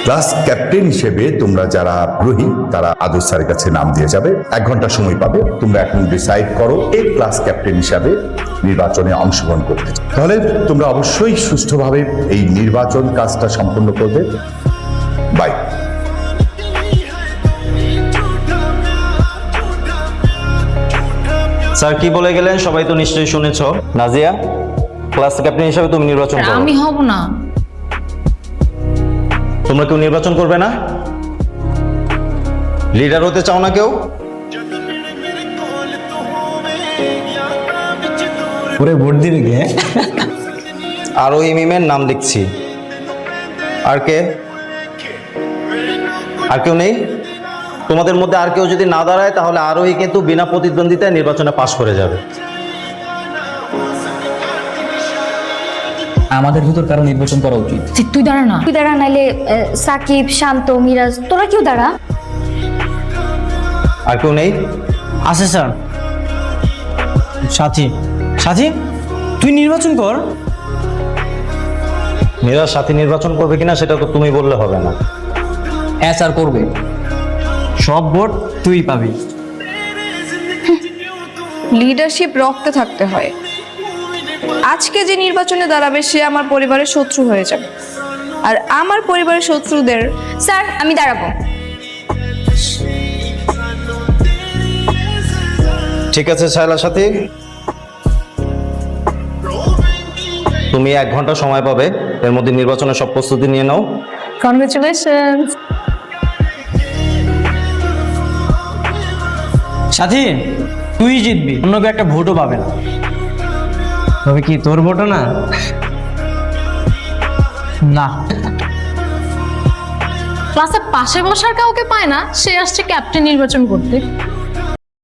Class captain হিসেবে তোমরা যারা আগ্রহী তারা আদর স্যারের কাছে নাম দিয়ে যাবে। 1 ঘন্টা সময় পাবে। তোমরা এখন ডিসাইড করো এই ক্লাস ক্যাপ্টেন হিসাবে নির্বাচনে অংশগ্রহণ করতে চাও। তাহলে তোমরা অবশ্যই সুষ্ঠুভাবে এই নির্বাচন কাজটা সম্পন্ন করবে। বাই। স্যার কি বলে গেলেন সবাই তো নিশ্চয়ই শুনেছো। নাজিয়া, ক্লাস ক্যাপ্টেন হিসেবে তুমি নির্বাচন করো। আমি হব না। তোমরা কেউ নির্বাচন করবে না? লিডার হতে চাও না কেউ? ওরে ভোট দিবে কে? আরো মিমের নাম দেখছি। আর কে? আর কেউ নেই? তোমাদের মধ্যে আর কেউ যদি না দাঁড়ায় তাহলে আরোহী কিন্তু বিনা প্রতিদ্বন্দ্বিতায় নির্বাচনে পাশ করে যাবে। আমাদের ভিতর কারো নির্বাচন করা উচিত। তুই দাঁড়া না। তুই দাঁড়া, নাইলে সাকিব, শান্ত, মিরাজ, তোরা কেউ দাঁড়া। আর কেউ নেই? আছে স্যার। সাথী, সাথী তুই নির্বাচন কর। মেয়েরা সাথী নির্বাচন করবে কিনা সেটা তো তুমি বললে হবে না। হ্যাঁ স্যার করবে। সব ভোট তুই পাবি। লিডারশিপ রক্তে থাকতে হয়। আজকে যে নির্বাচনে দাঁড়াবে সে আমার পরিবারের শত্রু হয়ে যাবে, আর আমার পরিবারের শত্রুদের। স্যার আমি দাঁড়াবো। ঠিক আছে শায়লা সাথী, তুমি 1 ঘন্টা সময় পাবে। এর মধ্যে নির্বাচনের সব প্রস্তুতি নিয়ে নাও। কনগ্রাচুলেশনস। সাথী তুই জিতবি, অন্য কেউ একটা ভোটও পাবে না। তবে কি তোর ভোটও না? না। ক্লাসে পাশে বসার কাউকে পায় না, সে আসছে ক্যাপ্টেন নির্বাচন করতে।